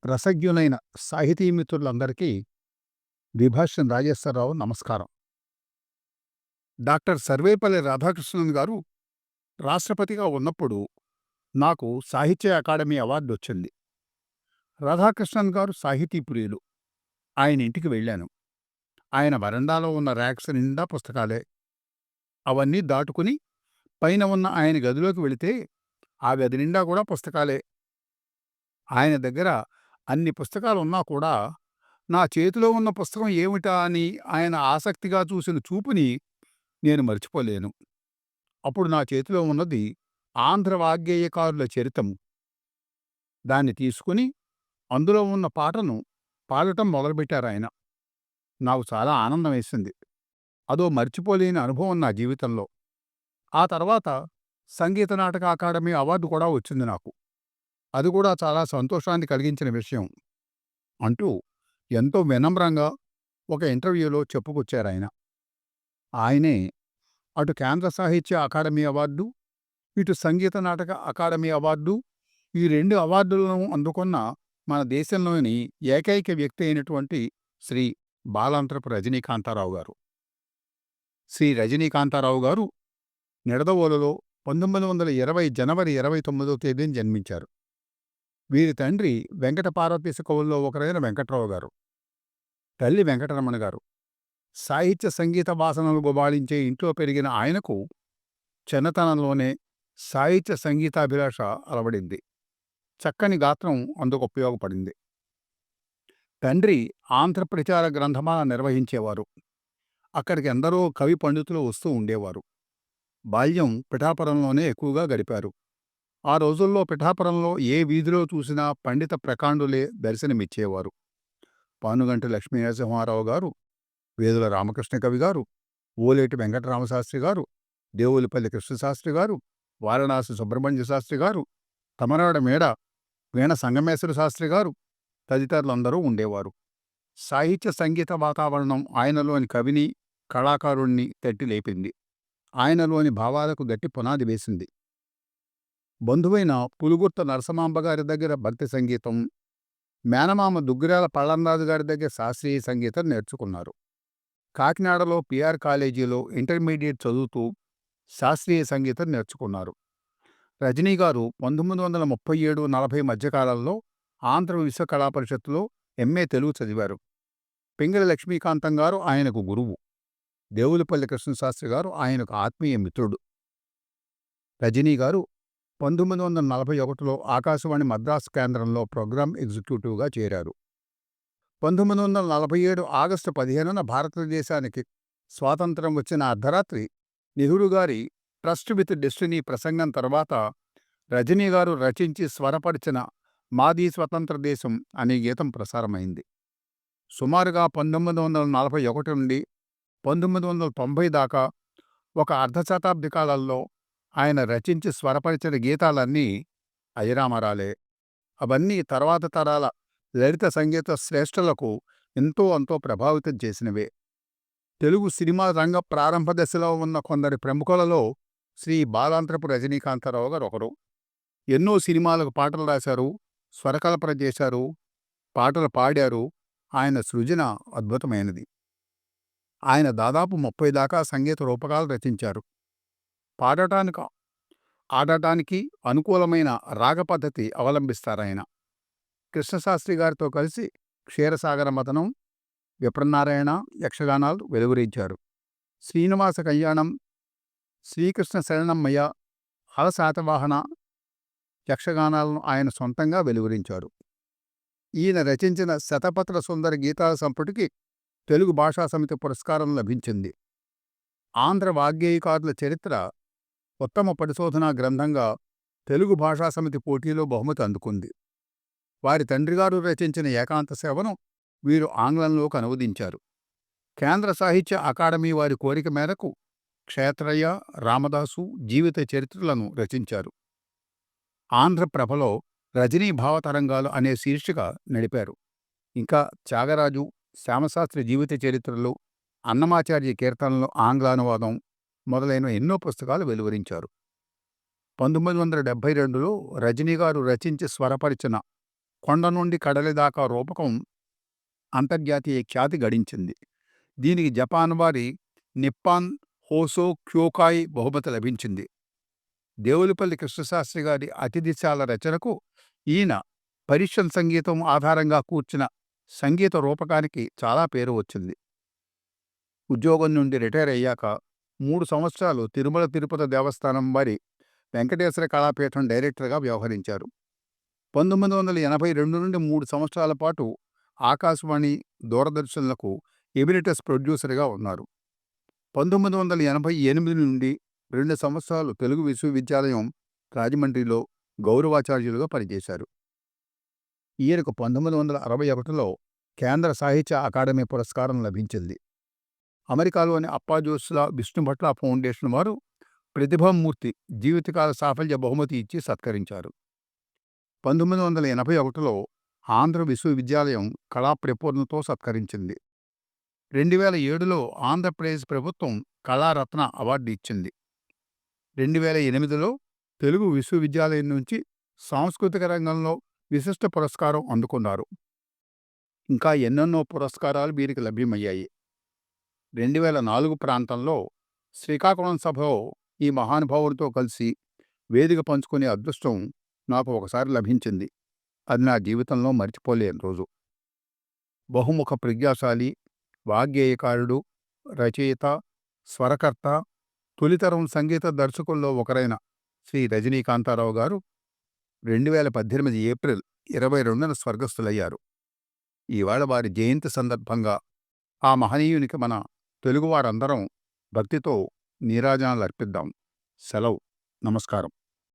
రసజ్ఞులైన సాహితీ మిత్రులందరికీ ద్విభాష్యం రాజేశ్వరరావు నమస్కారం. డాక్టర్ సర్వేపల్లి రాధాకృష్ణన్ గారు రాష్ట్రపతిగా ఉన్నప్పుడు నాకు సాహిత్య అకాడమీ అవార్డు వచ్చింది. రాధాకృష్ణన్ గారు సాహితీ ప్రియులు. ఆయన ఇంటికి వెళ్ళాను. ఆయన వరండాలో ఉన్న ర్యాక్స్ నిండా పుస్తకాలే. అవన్నీ దాటుకుని పైన ఉన్న ఆయన గదిలోకి వెళితే ఆ గది నిండా కూడా పుస్తకాలే. ఆయన దగ్గర అన్ని పుస్తకాలున్నా కూడా నా చేతిలో ఉన్న పుస్తకం ఏమిటా అని ఆయన ఆసక్తిగా చూసిన చూపుని నేను మర్చిపోలేను. అప్పుడు నా చేతిలో ఉన్నది ఆంధ్ర వాగ్గేయకారుల చరితం. దాన్ని తీసుకుని అందులో ఉన్న పాటను పాడటం మొదలుపెట్టారాయన. నాకు చాలా ఆనందం వేసింది. అదో మర్చిపోలేని అనుభవం నా జీవితంలో. ఆ తర్వాత సంగీత నాటక అకాడమీ అవార్డు కూడా వచ్చింది నాకు. అది కూడా చాలా సంతోషాన్ని కలిగించిన విషయం అంటూ ఎంతో వినమ్రంగా ఒక ఇంటర్వ్యూలో చెప్పుకొచ్చారాయన. ఆయనే అటు కేంద్ర సాహిత్య అకాడమీ అవార్డు, ఇటు సంగీత నాటక అకాడమీ అవార్డు, ఈ 2 అవార్డులను అందుకున్న మన దేశంలోని ఏకైక వ్యక్తి అయినటువంటి శ్రీ బాలాంత్రపు రజనీకాంతారావు గారు. శ్రీ రజనీకాంతారావు గారు నిడదవోలులో 1920 జనవరి 29వ తేదీన జన్మించారు. వీరి తండ్రి వెంకట పార్వతీశ కవుల్లో ఒకరైన వెంకట్రావు గారు, తల్లి వెంకటరమణ గారు. సాహిత్య సంగీత వాసనలు గుబాళించే ఇంట్లో పెరిగిన ఆయనకు చిన్నతనంలోనే సాహిత్య సంగీతాభిలాష అలవడింది. చక్కని గాత్రం అందుకు ఉపయోగపడింది. తండ్రి ఆంధ్ర ప్రచార గ్రంథమాల నిర్వహించేవారు. అక్కడికి ఎందరో కవి పండితులు వస్తూ ఉండేవారు. బాల్యం పిఠాపురంలోనే ఎక్కువగా గడిపారు. ఆ రోజుల్లో పిఠాపురంలో ఏ వీధిలో చూసినా పండిత ప్రకాండులే దర్శనమిచ్చేవారు. పానుగంటి లక్ష్మీ నరసింహారావు గారు, వేదుల రామకృష్ణ కవి గారు, ఓలేటి వెంకటరామశాస్త్రి గారు, దేవులపల్లి కృష్ణశాస్త్రి గారు, వారణాసి సుబ్రహ్మణ్య శాస్త్రి గారు, తమరాడ మేడ వీణ సంగమేశ్వర శాస్త్రి గారు తదితరులందరూ ఉండేవారు. సాహిత్య సంగీత వాతావరణం ఆయనలోని కవిని, కళాకారుణ్ణి తట్టి లేపింది. ఆయనలోని భావాలకు గట్టి పునాది వేసింది. బంధువైన పులుగుర్త నరసమాంబ గారి దగ్గర భక్తి సంగీతం, మేనమామ దుగ్గిరాల పళ్ళంరాజు గారి దగ్గర శాస్త్రీయ సంగీతం నేర్చుకున్నారు. కాకినాడలో పిఆర్ కాలేజీలో ఇంటర్మీడియట్ చదువుతూ శాస్త్రీయ సంగీతం నేర్చుకున్నారు. రజనీ గారు 1937-40 మధ్యకాలంలో ఆంధ్ర విశ్వకళా పరిషత్తులో ఎంఏ తెలుగు చదివారు. పింగళి లక్ష్మీకాంతం గారు ఆయనకు గురువు. దేవులపల్లి కృష్ణశాస్త్రి గారు ఆయనకు ఆత్మీయ మిత్రుడు. రజనీ గారు 1941లో ఆకాశవాణి మద్రాసు కేంద్రంలో ప్రోగ్రాం ఎగ్జిక్యూటివ్గా చేరారు. 1947 ఆగస్టు 15న భారతదేశానికి స్వాతంత్రం వచ్చిన అర్ధరాత్రి నెహ్రూ గారి ట్రస్ట్ విత్ డెస్టినీ ప్రసంగం తర్వాత రజనీ గారు రచించి స్వరపరిచిన మాదీ స్వతంత్ర దేశం అనే గీతం ప్రసారమైంది. సుమారుగా 1941 నుండి 1990 దాకా ఒక అర్ధశతాబ్ది కాలంలో ఆయన రచించి స్వరపరిచిన గీతాలన్నీ అజరామరాలే. అవన్నీ తర్వాత తరాల లలిత సంగీత శ్రేష్ఠులకు ఎంతో అంతో ప్రభావితం చేసినవే. తెలుగు సినిమా రంగ ప్రారంభ దశలో ఉన్న కొందరి ప్రముఖులలో శ్రీ బాలాంత్రపు రజనీకాంతారావు గారు ఒకరు. ఎన్నో సినిమాలకు పాటలు రాశారు, స్వరకల్పన చేశారు, పాటలు పాడారు. ఆయన సృజన అద్భుతమైనది. ఆయన దాదాపు 30 దాకా సంగీత రూపకాలు రచించారు. పాడటానికి, ఆడటానికి అనుకూలమైన రాగ పద్ధతి అవలంబిస్తారాయన. కృష్ణశాస్త్రి గారితో కలిసి క్షీరసాగర మథనం, విప్రనారాయణ యక్షగానాలు వెలువరించారు. శ్రీనివాస కళ్యాణం, శ్రీకృష్ణ శరణమ్మయ్య, హలశాతవాహన యక్షగానాలను ఆయన సొంతంగా వెలువరించారు. ఈయన రచించిన శతపత్ర సుందర గీతాల సంపుటికి తెలుగు భాషా సమితి పురస్కారం లభించింది. ఆంధ్ర వాగ్గేయకారుల చరిత్ర ఉత్తమ పరిశోధనా గ్రంథంగా తెలుగు భాషా సమితి పోటీలో బహుమతి అందుకుంది. వారి తండ్రిగారు రచించిన ఏకాంత సేవను వీరు ఆంగ్లంలోకి అనువదించారు. కేంద్ర సాహిత్య అకాడమీ వారి కోరిక మేరకు క్షేత్రయ్య, రామదాసు జీవిత చరిత్రలను రచించారు. ఆంధ్రప్రభలో రజనీ భావతరంగాలు అనే శీర్షిక నడిపారు. ఇంకా త్యాగరాజు, శ్యామశాస్త్రి జీవిత చరిత్రలు, అన్నమాచార్య కీర్తనలు ఆంగ్లానువాదం మొదలైన ఎన్నో పుస్తకాలు వెలువరించారు. 1972లో రజనీ గారు రచించి స్వరపరిచిన కొండ నుండి కడలి దాకా రూపకం అంతర్జాతీయ ఖ్యాతి గడించింది. దీనికి జపాన్ వారి నిప్పాన్ హోసో క్యోకాయ్ బహుమతి లభించింది. దేవులపల్లి కృష్ణశాస్త్రి గారి అతిథిశాల రచనకు ఈయన పర్షియన్ సంగీతం ఆధారంగా కూర్చిన సంగీత రూపకానికి చాలా పేరు వచ్చింది. ఉద్యోగం నుండి రిటైర్ అయ్యాక 3 సంవత్సరాలు తిరుమల తిరుపతి దేవస్థానం వారి వెంకటేశ్వర కళాపీఠం డైరెక్టర్గా వ్యవహరించారు. 1982 నుండి 3 సంవత్సరాల పాటు ఆకాశవాణి, దూరదర్శన్లకు ఎమిరిటస్ ప్రొడ్యూసర్గా ఉన్నారు. 1988 నుండి 2 సంవత్సరాలు తెలుగు విశ్వవిద్యాలయం రాజమండ్రిలో గౌరవాచార్యులుగా పనిచేశారు. ఈయనకు 1961లో కేంద్ర సాహిత్య అకాడమీ పురస్కారం లభించింది. అమెరికాలోని అప్పాజోస్లా విష్ణుభట్ల ఫౌండేషన్ వారు ప్రతిభామూర్తి జీవితకాల సాఫల్య బహుమతి ఇచ్చి సత్కరించారు. 1981లో ఆంధ్ర విశ్వవిద్యాలయం కళాప్రపూర్ణతో సత్కరించింది. 2007లో ఆంధ్రప్రదేశ్ ప్రభుత్వం కళారత్న అవార్డు ఇచ్చింది. 2008లో తెలుగు విశ్వవిద్యాలయం నుంచి సాంస్కృతిక రంగంలో విశిష్ట పురస్కారం అందుకున్నారు. ఇంకా ఎన్నెన్నో పురస్కారాలు వీరికి లభ్యమయ్యాయి. 2004 ప్రాంతంలో శ్రీకాకుళం సభలో ఈ మహానుభావుడితో కలిసి వేదిక పంచుకునే అదృష్టం నాకు ఒకసారి లభించింది. అది నా జీవితంలో మర్చిపోలేని రోజు. బహుముఖ ప్రజ్ఞాశాలి, వాగ్గేయకారుడు, రచయిత, స్వరకర్త, తొలితరం సంగీత దర్శకుల్లో ఒకరైన శ్రీ రజనీకాంతారావు గారు 2018 ఏప్రిల్ 22న స్వర్గస్థులయ్యారు. ఈవేళ వారి జయంతి సందర్భంగా ఆ మహనీయునికి మన తెలుగువారందరం భక్తితో నీరాజనాలు అర్పిద్దాం. సెలవు. నమస్కారం.